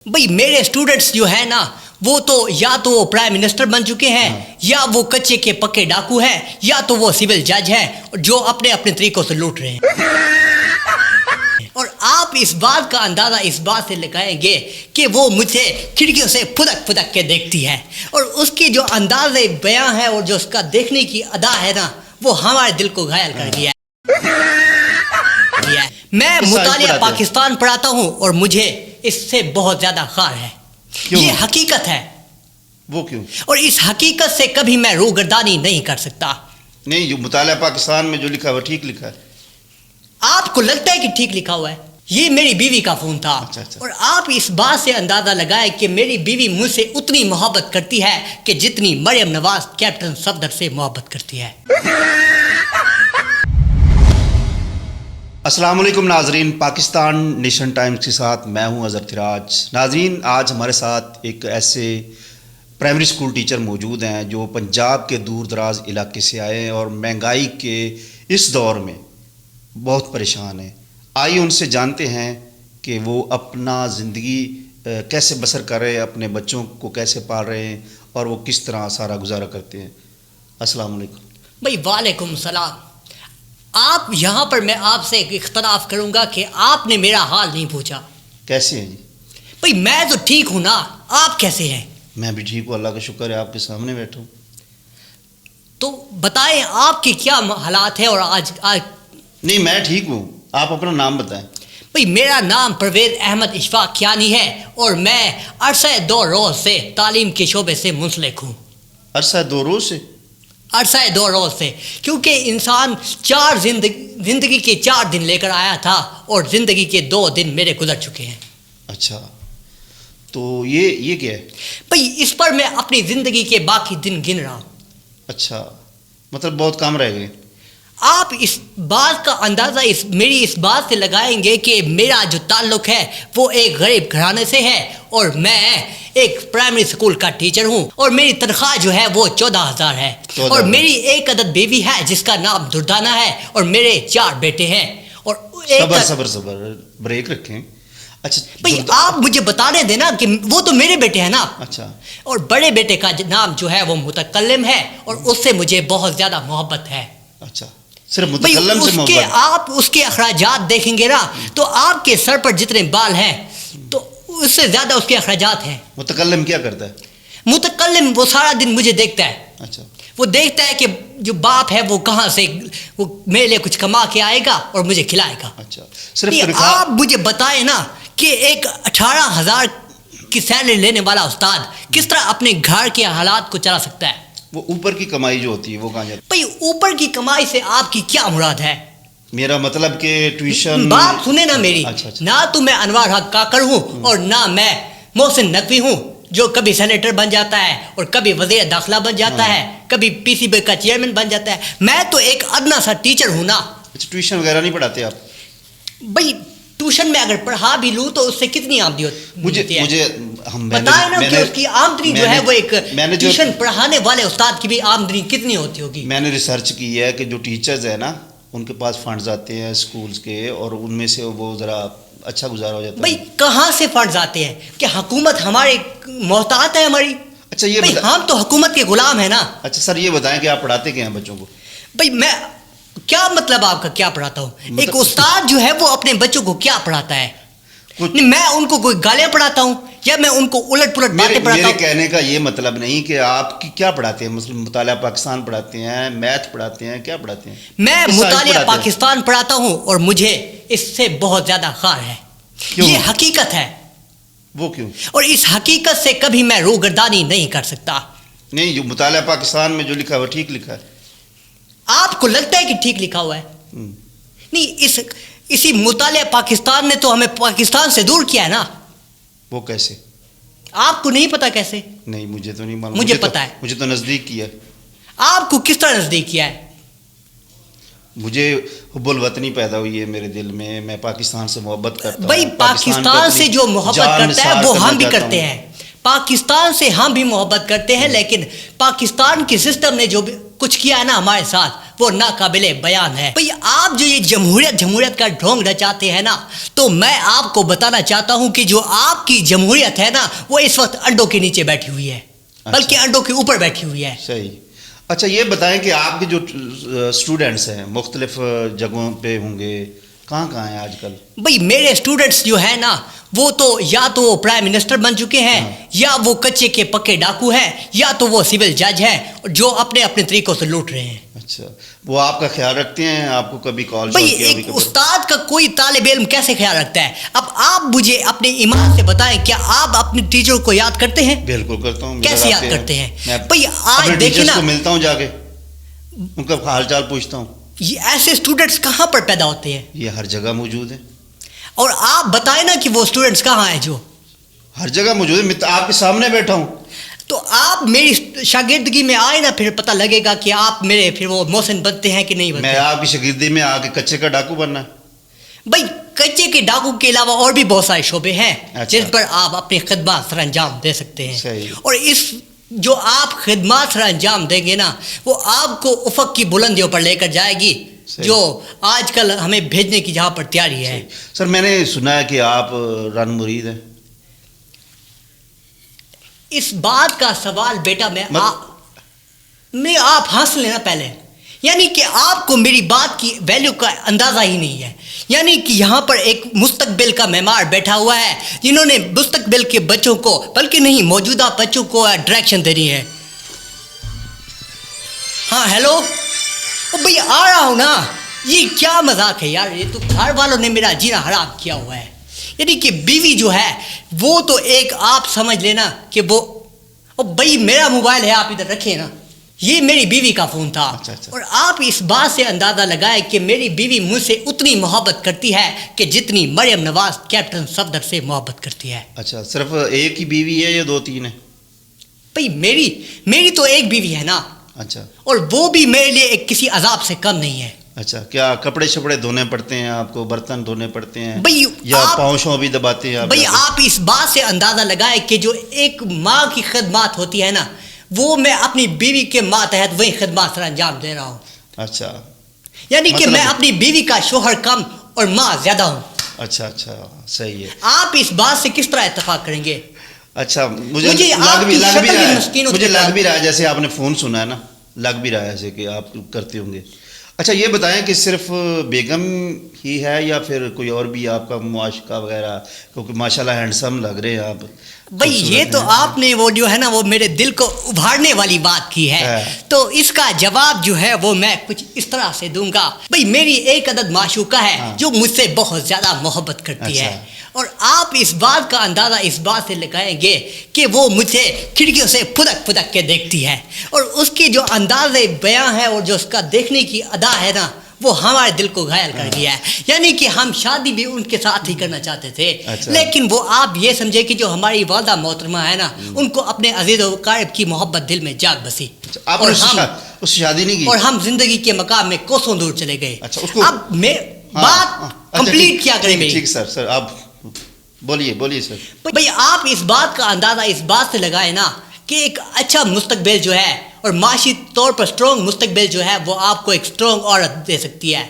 بھئی میرے اسٹوڈنٹس جو ہے نا وہ تو یا تو وہ پرائم منسٹر بن چکے ہیں یا وہ کچے کے پکے ڈاکو ہیں یا تو وہ سول جج ہیں جو اپنے اپنے طریقوں سے لوٹ رہے ہیں. اور آپ اس بات کا اندازہ اس بات سے لگائیں گے کہ وہ مجھے کھڑکیوں سے پھدک پھدک کے دیکھتی ہے اور اس کی جو انداز بیاں ہے اور جو اس کا دیکھنے کی ادا ہے نا وہ ہمارے دل کو گھائل کر گیا ہے. میں مطالعہ پاکستان پڑھاتا ہوں اور مجھے اس سے بہت زیادہ خار ہے. یہ حقیقت ہے. وہ کیوں؟ اور اس حقیقت سے کبھی میں روگردانی نہیں کر سکتا. نہیں، جو مطالعہ پاکستان میں جو لکھا ہے وہ ٹھیک لکھا ہے. آپ کو لگتا ہے کہ ٹھیک لکھا ہوا ہے؟ یہ میری بیوی کا فون تھا. اچھا. اور آپ اس بات سے اندازہ لگائیں کہ میری بیوی مجھ سے اتنی محبت کرتی ہے کہ جتنی مریم نواز کیپٹن صفدر سے محبت کرتی ہے. السلام علیکم ناظرین، پاکستان نیشن ٹائمز کے ساتھ میں ہوں اظہر تراج. ناظرین، آج ہمارے ساتھ ایک ایسے پرائمری اسکول ٹیچر موجود ہیں جو پنجاب کے دور دراز علاقے سے آئے ہیں اور مہنگائی کے اس دور میں بہت پریشان ہیں. آئیے ان سے جانتے ہیں کہ وہ اپنا زندگی کیسے بسر کر رہے ہیں، اپنے بچوں کو کیسے پال رہے ہیں اور وہ کس طرح سارا گزارا کرتے ہیں. السلام علیکم. بھائی وعلیکم السلام. آپ یہاں پر میں آپ سے ایک اختلاف کروں گا کہ آپ نے میرا حال نہیں پوچھا. کیسے ہیں جی؟ بھائی میں تو ٹھیک ہوں نا، آپ کیسے ہیں؟ میں بھی ٹھیک ہوں، اللہ کا شکر ہے، آپ کے سامنے بیٹھا ہوں. تو بتائیں آپ کے کیا حالات ہیں. اور آج نہیں، میں ٹھیک ہوں، آپ اپنا نام بتائیں. بھئی میرا نام پرویز احمد اشفاق کیانی ہے اور میں عرصہ 2 روز سے تعلیم کے شعبے سے منسلک ہوں. عرصہ 2 روز سے؟ عرصہ 2 روز سے، کیونکہ انسان زندگی کے 4 دن لے کر آیا تھا اور زندگی کے 2 دن میرے گزر چکے ہیں. اچھا، تو یہ کیا ہے؟ بھئی اس پر میں اپنی زندگی کے باقی دن گن رہا ہوں. اچھا، مطلب بہت کم رہ گئے. آپ اس بات کا اندازہ میری اس بات سے لگائیں گے کہ میرا جو تعلق ہے وہ ایک غریب گھرانے سے ہے اور میں ایک پرائمری اسکول کا ٹیچر ہوں اور میری تنخواہ جو ہے وہ 14,000 ہے. اور میری ایک عدد بیوی ہے جس کا نام دردانہ ہے اور میرے 4 بیٹے ہیں. اور صبر بریک رکھیں. اچھا بھئی آپ مجھے بتانے دینا کہ وہ تو میرے بیٹے ہیں نا. اچھا. اور بڑے بیٹے کا نام جو ہے وہ متکلم ہے اور اس سے مجھے بہت زیادہ محبت ہے. اچھا، صرف متکلم سے محبت؟ آپ اس کے اخراجات دیکھیں گے نا تو آپ کے سر پر جتنے بال ہیں تو اس سے زیادہ اس کے اخراجات ہیں. متکلم کیا کرتا ہے؟ متکلم وہ سارا دن مجھے دیکھتا ہے. اچھا. وہ دیکھتا ہے کہ جو باپ ہے وہ کہاں سے وہ میرے لیے کچھ کما کے آئے گا اور مجھے کھلائے گا. اچھا، صرف آپ مجھے بتائیں نا کہ ایک 18,000 کی سیلری لینے والا استاد کس طرح اپنے گھر کے حالات کو چلا سکتا ہے؟ وہ اوپر کی کمائی جو ہوتی ہے وہ کہاں جاتی ہے؟ بھئی اوپر کی کمائی سے آپ کی کیا مراد ہے؟ میرا مطلب کہ ٹیوشن. بات سنیں نا میری. اچھا. نہ تو میں انوار حق کاکڑ ہوں اور نہ میں محسن نقوی ہوں جو کبھی سینیٹر بن جاتا ہے اور کبھی وزیر داخلہ بن جاتا ہے، کبھی پی سی بی کا چیئرمین بن جاتا ہے. میں تو ایک ادنا سا ٹیچر ہوں نا. اچھا، ٹیوشن وغیرہ نہیں پڑھاتے آپ؟ بھئی ٹیوشن میں اگر پڑھا بھی لوں تو اس سے کتنی آمدنی ہوتی ہے؟ مجھے بتائیں نا کہ اس کی آمدنی جو ہے وہ ایک ٹیوشن پڑھانے والے استاد کی بھی آمدنی کتنی ہوتی ہوگی؟ میں نے ریسرچ کی ہے کہ جو ٹیچرز ہیں نا ان کے پاس فنڈز آتے ہیں اسکولز کے اور ان میں سے وہ ذرا اچھا گزارا ہو جاتا ہے. بھئی کہاں سے فنڈز آتے ہیں؟ کہ حکومت ہمارے محتاط ہے ہماری؟ اچھا، یہ ہم تو حکومت کے غلام ہیں نا. اچھا سر، یہ بتائیں کہ آپ پڑھاتے کیا ہیں بچوں کو؟ بھئی میں کیا مطلب آپ کا کیا پڑھاتا ہوں؟ ایک استاد جو ہے وہ اپنے بچوں کو کیا پڑھاتا ہے؟ میں ان کو کوئی گالیاں پڑھاتا ہوں یا میں ان کو الٹ پلٹ باتیں پڑھاتا ہوں؟ میرے کہنے کا یہ مطلب نہیں کہ آپ کی کیا پڑھاتے ہیں. مثلا مطالعہ پاکستان پڑھاتے ہیں، میتھ پڑھاتے ہیں، کیا پڑھاتے ہیں؟ میں مطالعہ پاکستان پڑھاتا ہوں اور مجھے اس سے بہت زیادہ خار ہے. یہ حقیقت ہے. وہ کیوں؟ اور اس حقیقت سے کبھی میں روگردانی نہیں کر سکتا. نہیں، جو مطالعہ پاکستان میں جو لکھا ہے وہ ٹھیک لکھا ہے. آپ کو لگتا ہے کہ ٹھیک لکھا ہوا ہے؟ نہیں، اسی مطالعہ پاکستان نے تو ہمیں پاکستان سے دور کیا ہے نا. وہ کیسے؟ آپ کو نہیں پتا کیسے؟ نہیں، مجھے تو نہیں معلوم. مجھے پتا ہے. مجھے تو نزدیک کیا ہے. آپ کو کس طرح نزدیک کیا ہے؟ مجھے حب الوطنی پیدا ہوئی ہے میرے دل میں پاکستان سے محبت کرتا ہوں. بھائی پاکستان سے جو محبت کرتا ہے وہ ہم بھی کرتے ہیں. پاکستان سے ہم بھی محبت کرتے ہیں لیکن پاکستان کے سسٹم نے جو کچھ کیا ہے نا ہمارے ساتھ وہ ناقابل بیان ہے. بھئی آپ جو یہ جمہوریت کا ڈھونگ رچاتے ہیں نا, تو میں آپ کو بتانا چاہتا ہوں کہ جو آپ کی جمہوریت ہے نا وہ اس وقت انڈوں کے نیچے بیٹھی ہوئی ہے, بلکہ انڈوں کے اوپر بیٹھی ہوئی ہے. صحیح. اچھا یہ بتائیں کہ آپ کے جو اسٹوڈنٹس ہیں مختلف جگہوں پہ ہوں گے, کہاں ہیں آج کل؟ بھئی میرے اسٹوڈنٹس جو ہیں نا وہ تو یا تو وہ پرائم منسٹر بن چکے ہیں, یا وہ کچے کے پکے ڈاکو ہیں, یا تو وہ سول جج ہیں جو اپنے اپنے طریقوں سے لوٹ رہے ہیں. اچھا, وہ آپ کا خیال رکھتے ہیں؟ آپ کو کبھی کال بھئی ایک استاد کا کوئی طالب علم کیسے خیال رکھتا ہے؟ اب آپ مجھے اپنے ایمان سے بتائیں, کیا آپ اپنے ٹیچر کو یاد کرتے ہیں؟ بالکل کرتا ہوں. کیسے یاد کرتے ہیں؟ بھئی آج دیکھیں نا, ملتا ہوں جا کے, ان کا حال چال پوچھتا ہوں. یہ ایسے اسٹوڈنٹس کہاں پر پیدا ہوتے ہیں؟ یہ ہر جگہ موجود ہیں. اور آپ بتائیں نا کہ وہ اسٹوڈنٹس کہاں ہیں جو ہر جگہ موجود ہے. میں آپ کے سامنے بیٹھا ہوں. تو آپ میری شاگردگی میں آئے نا, پھر پتہ لگے گا کہ آپ میرے پھر وہ محسن بنتے ہیں کہ نہیں بنتے. میں آپ کی شاگردی میں آ کے کچے کا ڈاکو بننا ہے؟ بھائی کچے کے ڈاکو کے علاوہ اور بھی بہت سارے شعبے ہیں جن پر آپ اپنی خدمات سر انجام دے سکتے ہیں. صحیح. اور اس جو آپ خدمات سر انجام دیں گے نا وہ آپ کو افق کی بلندیوں پر لے کر جائے گی, جو آج کل ہمیں بھیجنے کی جہاں پر تیاری ہے. سر میں نے سنا ہے کہ آپ رن مرید ہیں. اس بات کا سوال بیٹا میں آپ ہنس لینا پہلے, یعنی کہ آپ کو میری بات کی ویلیو کا اندازہ ہی نہیں ہے. یعنی کہ یہاں پر ایک مستقبل کا معمار بیٹھا ہوا ہے جنہوں نے مستقبل کے بچوں کو, بلکہ نہیں موجودہ بچوں کو ڈائریکشن دینی ہے. ہاں ہیلو, بھئی آ رہا ہوں نا. یہ کیا مذاق ہے یار, یہ تو گھر والوں نے میرا جینا حرام کیا ہوا ہے. یعنی کہ بیوی جو ہے وہ تو ایک آپ سمجھ لینا کہ وہ بھئی میرا موبائل ہے, آپ ادھر رکھیں نا, یہ میری بیوی کا فون تھا. اور آپ اس بات سے اندازہ لگائیں کہ میری بیوی مجھ سے اتنی محبت کرتی ہے کہ جتنی مریم نواز کیپٹن صفدر سے محبت کرتی ہے. اچھا, صرف ایک ہی بیوی ہے یا 2-3 ہیں؟ بھئی میری تو ایک بیوی ہے نا. اچھا, اور وہ بھی میرے لیے ایک کسی عذاب سے کم نہیں ہے. اچھا, کیا کپڑے شپڑے دھونے پڑتے ہیں آپ کو, برتن دھونے پڑتے ہیں, بھئی یا پاؤں بھی دباتے ہیں؟ بھئی آپ اس بات سے اندازہ لگائیں کہ جو ایک ماں کی خدمات ہوتی ہے نا وہ میں اپنی بیوی کے ماتحت وہی خدمات سر انجام دے رہا ہوں. اچھا, یعنی کہ میں اپنی بیوی کا شوہر کم اور ماں زیادہ ہوں. اچھا, صحیح ہے. آپ اس بات سے کس طرح اتفاق کریں گے؟ اچھا, مجھے لگ بھی رہا ہے جیسے آپ نے فون سنا ہے نا, لگ بھی رہا ہے ایسے کہ آپ کرتے ہوں گے. اچھا یہ بتائیں کہ صرف بیگم ہی ہے یا پھر کوئی اور بھی آپ کا معاشقہ وغیرہ, کیونکہ ماشاءاللہ ہینڈسم لگ رہے ہیں آپ. بھئی یہ تو آپ نے وہ جو ہے نا وہ میرے دل کو ابھارنے والی بات کی ہے, تو اس کا جواب جو ہے وہ میں کچھ اس طرح سے دوں گا. بھئی میری ایک عدد معشوقہ ہے جو مجھ سے بہت زیادہ محبت کرتی ہے, اور آپ اس بات کا اندازہ اس بات سے لگائیں گے کہ وہ مجھے کھڑکیوں سے پھدک کے دیکھتی ہے, اور اس کی جو انداز بیاں ہے اور جو اس کا دیکھنے کی ادا ہے نا وہ ہمارے دل کو گھائل کر دیا ہے. یعنی کہ ہم شادی بھی ان کے ساتھ ہی کرنا چاہتے تھے, لیکن وہ آپ یہ سمجھے کہ جو ہماری والدہ محترمہ ہے نا ان کو اپنے عزیز و قارب کی محبت دل میں جاگ بسی, اور ہم شادی نہیں کی, اور ہم زندگی کے مقام میں کوسوں دور چلے گئے. اب میں بات کمپلیٹ کیا کریں میری. ٹھیک سر آپ بولیے سر. بھئی آپ اس بات کا اندازہ اس بات سے لگائیں نا کہ ایک اچھا مستقبل جو ہے اور معاشی طور پر سٹرونگ مستقبل جو ہے وہ آپ کو ایک سٹرونگ عورت دے سکتی ہے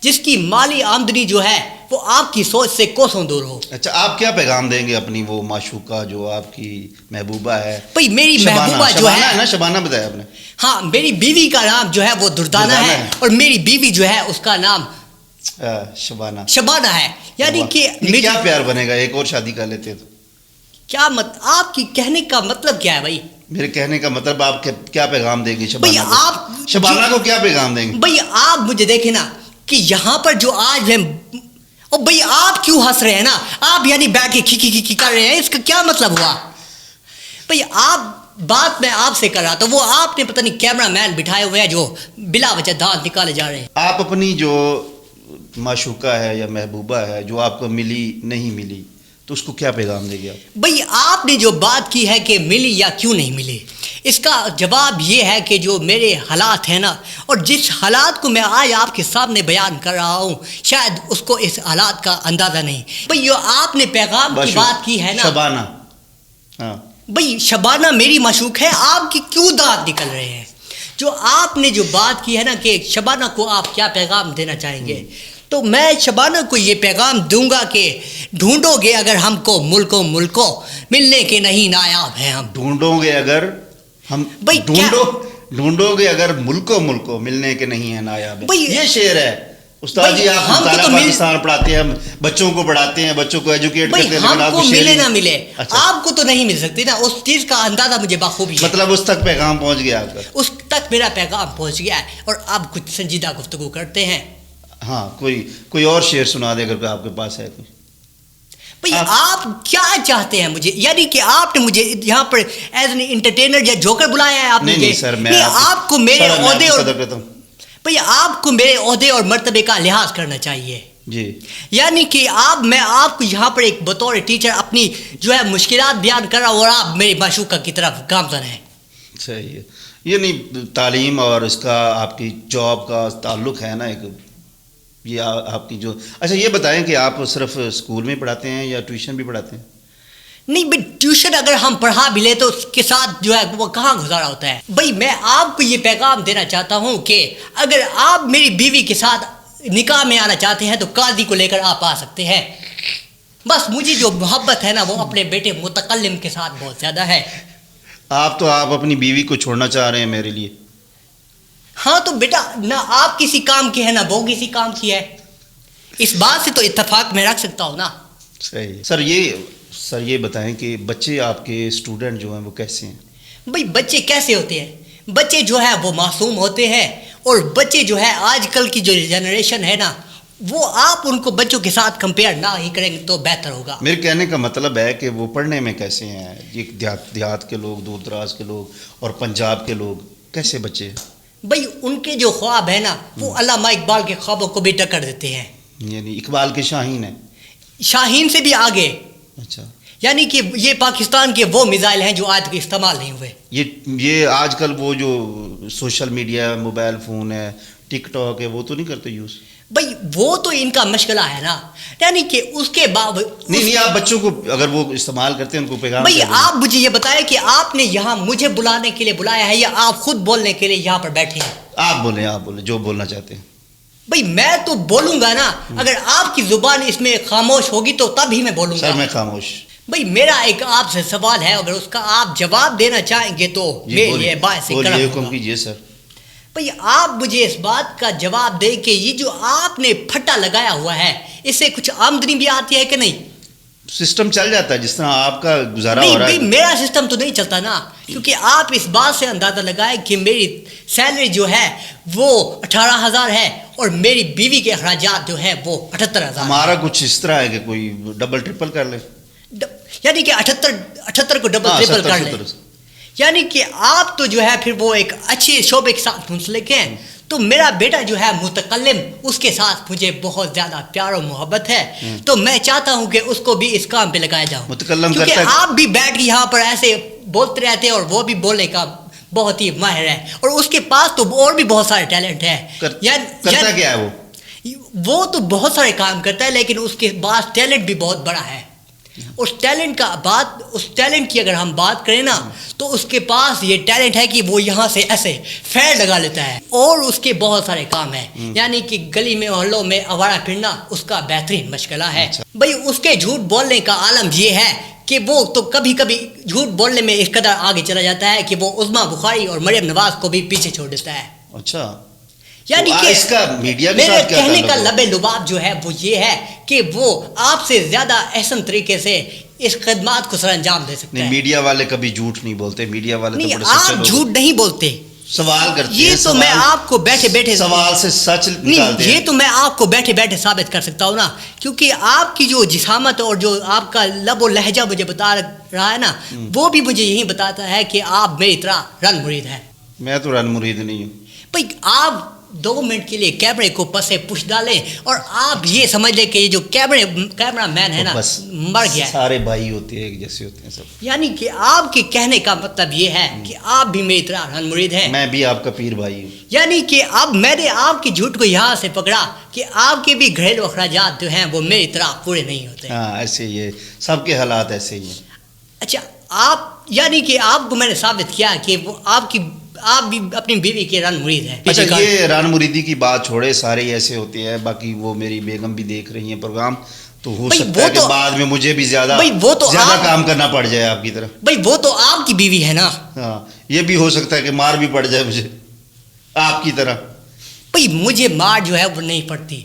جس کی مالی آمدنی جو ہے وہ آپ کی سوچ سے کوسوں دور ہو. اچھا, آپ کیا پیغام دیں گے اپنی وہ معشوقہ جو آپ کی محبوبہ ہے؟ بھئی میری محبوبہ جو ہے نا, شبانہ بتایا آپ نے. ہاں, میری بیوی کا نام جو ہے وہ دردانہ ہے, اور میری بیوی جو ہے اس کا نام شبانہ ہے. یعنی کہ کیا پیار بنے گا, ایک اور شادی کر لیتے تو کیا آپ کی کہنے کا مطلب کیا ہے بھائی؟ میرے کہنے کا مطلب آپ کیا پیغام دیں گے شبانہ کو کیا پیغام دیں گے؟ بھئی آپ مجھے دیکھیں نا کہ یہاں پر جو آج ہے, بھئی آپ کیوں ہنس رہے ہیں نا, آپ یعنی بیٹھ کے کھی کر رہے ہیں, اس کا کیا مطلب ہوا؟ بھئی آپ بات میں آپ سے کر رہا تھا, وہ آپ نے پتہ نہیں کیمرہ مین بٹھائے ہوئے ہیں جو بلا وجہ دانت نکالے جا رہے ہیں. آپ اپنی جو معشوقہ ہے یا محبوبہ ہے جو آپ کو نہیں ملی تو اس کو کیا پیغام دے گے آپ؟ بھئی آپ نے جو بات کی ہے کہ ملی یا کیوں نہیں ملی, اس کا جواب یہ ہے کہ جو میرے حالات ہیں نا, اور جس حالات کو میں آج آپ کے سامنے بیان کر رہا ہوں شاید اس کو اس حالات کا اندازہ نہیں. بھئی جو آپ نے پیغام کی بات کی ہے نا شبانہ, بھئی شبانہ میری معشوق ہے, آپ کی کیوں دانت نکل رہے ہیں؟ جو آپ نے جو بات کی ہے نا کہ شبانہ کو آپ کیا پیغام دینا چاہیں گے، تو میں شبانہ کو یہ پیغام دوں گا کہ ڈھونڈو گے اگر ہم کو ملکوں ملنے کے نہیں نایاب ہیں ہم. ڈھونڈو گے اگر ہم بھائی ڈھونڈو گے اگر ملکوں ملنے کے نہیں ہیں نایاب ہیں. یہ شعر ہے استاد جی. آپ مطالعہ پاکستان پڑھاتے ہیں، بچوں کو پڑھاتے ہیں، بچوں کو ایجوکیٹ کرتے ہیں، لیکن آپ کو ملے نہ ملے آپ کو تو نہیں مل سکتی نا. اس چیز کا اندازہ مجھے بخوبی ہے. مطلب اس تک پیغام پہنچ گیا آپ کا؟ اس تک میرا پیغام پہنچ گیا ہے اور اب کچھ سنجیدہ گفتگو کرتے ہیں. ہاں کوئی اور شعر سنا دے اگر آپ کے پاس ہے کوئی. بھئی آپ کیا چاہتے ہیں مجھے، یعنی کہ آپ نے مجھے یہاں پر ایز این انٹرٹینر یا جوکر بلایا ہے آپ نے؟ نہیں سر، میں آپ کو میرے عہدے اور بھئی آپ کو میرے عہدے اور مرتبے کا لحاظ کرنا چاہیے جی. یعنی کہ میں آپ کو یہاں پر ایک بطور ٹیچر اپنی جو ہے مشکلات بیان کر رہا ہوں اور آپ میری معشوقہ کی طرف گامزن ہیں. صحیح ہے. یہ نہیں تعلیم اور اس کا آپ کی جاب کا تعلق ہے نا ایک، یہ آپ کی جو. اچھا یہ بتائیں کہ آپ صرف اسکول میں پڑھاتے ہیں یا ٹیوشن بھی پڑھاتے ہیں؟ نہیں بھائی ٹیوشن اگر ہم پڑھا بھی لیں تو اس کے ساتھ جو ہے وہ کہاں گزارا ہوتا ہے. بھائی میں آپ کو یہ پیغام دینا چاہتا ہوں کہ اگر آپ میری بیوی کے ساتھ نکاح میں آنا چاہتے ہیں تو قاضی کو لے کر آپ آ سکتے ہیں. بس مجھے جو محبت ہے نا وہ اپنے بیٹے متکلم کے ساتھ بہت زیادہ ہے. آپ اپنی بیوی کو چھوڑنا چاہ رہے ہیں میرے لیے؟ ہاں تو بیٹا نہ آپ کسی کام کی ہے نہ وہ کسی کام کی ہے، اس بات سے تو اتفاق میں رکھ سکتا ہوں نا. صحیح. سر یہ بتائیں کہ بچے آپ کے اسٹوڈنٹ جو ہیں وہ کیسے ہیں؟ بھئی بچے کیسے ہوتے ہیں؟ بچے جو ہے وہ معصوم ہوتے ہیں اور بچے جو ہے آج کل کی جو جنریشن ہے نا وہ آپ ان کو بچوں کے ساتھ کمپیئر نہ ہی کریں تو بہتر ہوگا. میرے کہنے کا مطلب ہے کہ وہ پڑھنے میں کیسے ہیں؟ یہ دیہات کے لوگ، دور دراز کے لوگ اور پنجاب کے لوگ کیسے بچے ہیں؟ بھئی ان کے جو خواب ہے نا وہ علامہ اقبال کے خوابوں کو بھی ٹکر دیتے ہیں. یعنی اقبال کے شاہین ہیں؟ شاہین سے بھی آگے. اچھا. یعنی کہ یہ پاکستان کے وہ میزائل ہیں جو آج تک استعمال نہیں ہوئے. یہ آج کل وہ جو سوشل میڈیا، موبائل فون ہے، ٹک ٹاک ہے، وہ تو نہیں کرتے یوز؟ بھئی وہ تو ان کا مشغلہ ہے نا، یعنی کہ اس کے باوجود نہیں آپ بچوں کو اگر وہ استعمال کرتے ہیں ان کو پیغام. بھئی آپ مجھے یہ بتائیں کہ آپ نے یہاں مجھے بلانے کے لیے بلایا ہے یا آپ خود بولنے کے لیے یہاں پر بیٹھے ہیں؟ آپ بولیں جو بولنا چاہتے ہیں. بھئی میں تو بولوں گا نا، اگر آپ کی زبان اس میں خاموش ہوگی تو تب ہی میں بولوں گا. سر میں خاموش. بھئی میرا ایک آپ سے سوال ہے، اگر اس کا آپ جواب دینا چاہیں گے تو میرے لیے باعث کرم ہوگا. حکم کیجیے سر. بھئی آپ مجھے اس بات کا جواب دیں کہ یہ جو آپ نے پھٹا لگایا ہوا ہے اس سے کچھ آمدنی بھی آتی ہے کہ نہیں؟ سسٹم چل جاتا ہے جس طرح آپ کا گزارا ہو رہا ہے. نہیں میرا سسٹم تو نہیں چلتا نا، کیونکہ آپ اس بات سے اندازہ لگائیں کہ میری سیلری جو ہے وہ 18,000 ہے اور میری بیوی کے اخراجات جو ہے وہ 78,000. ہمارا کچھ اس طرح ہے کہ کوئی ڈبل ٹرپل کر لے، یعنی کہ 78 کو ڈبل ٹرپل کر لیں، یعنی کہ آپ تو جو ہے پھر وہ ایک اچھے شعبے کے ساتھ منسلک ہیں. تو میرا بیٹا جو ہے متکلم، اس کے ساتھ مجھے بہت زیادہ پیار و محبت ہے، تو میں چاہتا ہوں کہ اس کو بھی اس کام پہ لگایا جاؤں. متکلم کیونکہ آپ بھی بیٹھ کے یہاں پر ایسے بولتے رہتے ہیں اور وہ بھی بولنے کا بہت ہی ماہر ہے اور اس کے پاس تو اور بھی بہت سارے ٹیلنٹ ہیں. کرتا کیا ہے وہ تو بہت سارے کام کرتا ہے لیکن اس کے پاس ٹیلنٹ بھی بہت بڑا ہے. اس ٹیلنٹ کی اگر ہم بات کریں نا تو اس کے پاس یہ ٹیلنٹ ہے کہ وہ یہاں سے ایسے فیر لگا لیتا ہے اور اس کے بہت سارے کام ہیں. یعنی کہ گلی میں محلوں میں آوارہ پھرنا اس کا بہترین مشغلہ ہے. بھئی اس کے جھوٹ بولنے کا عالم یہ ہے کہ وہ تو کبھی کبھی جھوٹ بولنے میں اس قدر آگے چلا جاتا ہے کہ وہ عظمیٰ بخاری اور مریم نواز کو بھی پیچھے چھوڑ دیتا ہے. اچھا. یعنی کہ اس کا میڈیا کے میرے ساتھ کیا کہنے کا تعلق ہے؟ لب لباب جو ہے وہ یہ ہے کہ وہ آپ سے زیادہ احسن طریقے سے اس خدمات کو سر انجام دے سکتا ہے. میڈیا والے کبھی جھوٹ نہیں بولتے، میڈیا والے تو بڑے سچے لوگ. آپ جھوٹ نہیں بولتے، سوال کرتے ہیں. یہ تو میں آپ کو بیٹھے بیٹھے سوال سے سچ نکالتے ہیں. یہ تو میں آپ کو بیٹھے بیٹھے ثابت کر سکتا ہوں نا، کیونکہ آپ کی جو جسامت اور جو آپ کا لب و لہجہ مجھے بتا رہا ہے نا وہ بھی مجھے یہی بتاتا ہے کہ آپ میری طرح رن مرید ہیں. میں تو رن مرید نہیں ہوں. بھائی آپ 2 منٹ کے لیے کیمرے کو پسے پش ڈالیں اور آپ یہ سمجھ لیں کہ یہ جو کیمرہ مین ہے نا مر گیا ہے. سارے بھائی ہوتے ہیں ایک جیسے ہوتے ہیں سب. یعنی کہ آپ کے کہنے کا مطلب یہ ہے کہ آپ بھی میری طرح رن مرید ہیں. میں بھی آپ کا پیر بھائی ہوں. یعنی کہ اب میں نے آپ کی جھوٹ کو یہاں سے پکڑا کہ آپ کے بھی گھریلو اخراجات جو ہیں وہ میری طرح پورے نہیں ہوتے. ہاں ایسے ہی ہے، سب کے حالات ایسے ہی ہیں. اچھا آپ یعنی کہ آپ کو میں نے ثابت کیا کہ وہ آپ بھی اپنی بیوی کے رن مرید ہیں. اچھا یہ ران مریدی کی بات چھوڑے, سارے ہی ایسے ہوتے ہیں, باقی وہ میری بیگم بھی دیکھ رہی ہیں پروگرام, تو ہو سکتا ہے کہ بعد میں مجھے بھی زیادہ کام کرنا پڑ جائے آپ کی طرح. بھائی وہ تو آپ کی بیوی ہے نا. ہاں یہ بھی ہو سکتا ہے کہ مار بھی پڑ جائے مجھے آپ کی طرح. بھائی مجھے مار جو ہے وہ نہیں پڑتی.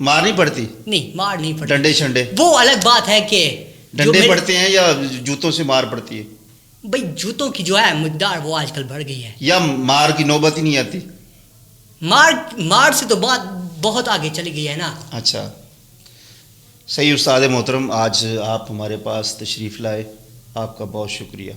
مار نہیں پڑتی؟ نہیں مار نہیں پڑتی. ڈنڈے شنڈے وہ الگ بات ہے کہ ڈنڈے پڑتے ہیں یا جوتوں سے مار پڑتی ہے؟ بھائی جوتوں کی جو ہے مقدار وہ آج کل بڑھ گئی ہے. یا مار کی نوبت ہی نہیں آتی؟ مار سے تو بات بہت آگے چلی گئی ہے نا. اچھا صحیح استاد محترم, آج آپ ہمارے پاس تشریف لائے, آپ کا بہت شکریہ.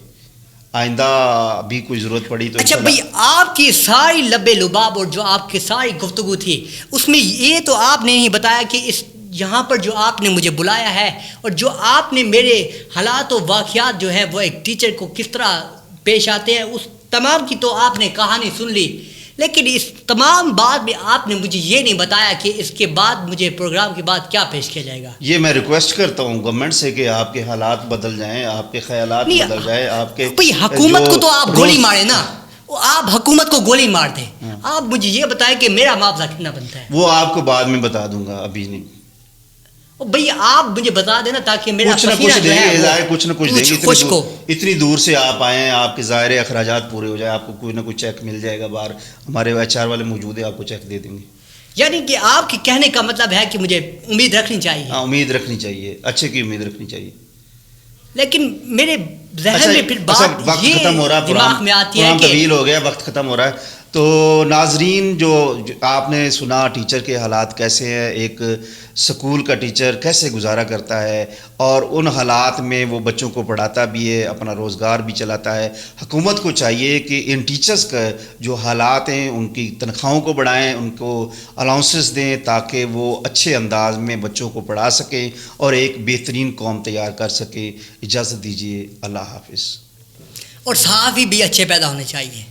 آئندہ بھی کوئی ضرورت پڑی تو اچھا بھائی آپ کی ساری لب لباب اور جو آپ کی ساری گفتگو تھی اس میں یہ تو آپ نے نہیں بتایا کہ اس یہاں پر جو آپ نے مجھے بلایا ہے اور جو آپ نے میرے حالات و واقعات جو ہے وہ ایک ٹیچر کو کس طرح پیش آتے ہیں اس تمام کی تو آپ نے کہانی سن لی, لیکن اس تمام بات میں آپ نے مجھے یہ نہیں بتایا کہ اس کے بعد مجھے پروگرام کے بعد کیا پیش کیا جائے گا. یہ میں ریکویسٹ کرتا ہوں گورنمنٹ سے کہ آپ کے حالات بدل جائیں, آپ کے خیالات بدل جائیں. آپ کے بھائی حکومت کو تو آپ گولی مارے نا, آپ حکومت کو گولی مار دیں. آپ مجھے یہ بتائیں کہ میرا معاوضہ کتنا بنتا ہے. وہ آپ کو بعد میں بتا دوں گا, ابھی نہیں. بھئی آپ مجھے بتا دینا تاکہ میرا کچھ نہ کچھ دیں گے, کچھ نہ کچھ دیں گے. اتنی دور سے آپ آئے ہیں, آپ کے ظاہر اخراجات پورے ہو جائے, آپ کو کوئی نہ کوئی چیک مل جائے گا باہر, ہمارے HR والے موجود ہیں, آپ کو چیک دے دیں گے. یعنی کہ آپ کے کہنے کا مطلب ہے کہ مجھے امید رکھنی چاہیے. ہاں امید رکھنی چاہیے, اچھے کی امید رکھنی چاہیے. لیکن میرے ذہن میں پھر بات یہ دماغ میں آتی ہے کہ طویل ہو گیا, وقت ختم ہو رہا ہے. تو ناظرین جو آپ نے سنا ٹیچر کے حالات کیسے ہیں, ایک سکول کا ٹیچر کیسے گزارا کرتا ہے اور ان حالات میں وہ بچوں کو پڑھاتا بھی ہے, اپنا روزگار بھی چلاتا ہے. حکومت کو چاہیے کہ ان ٹیچرز کا جو حالات ہیں ان کی تنخواہوں کو بڑھائیں, ان کو الاؤنسز دیں تاکہ وہ اچھے انداز میں بچوں کو پڑھا سکیں اور ایک بہترین قوم تیار کر سکیں. اجازت دیجیے, اللہ حافظ. اور صحافی بھی اچھے پیدا ہونے چاہیے.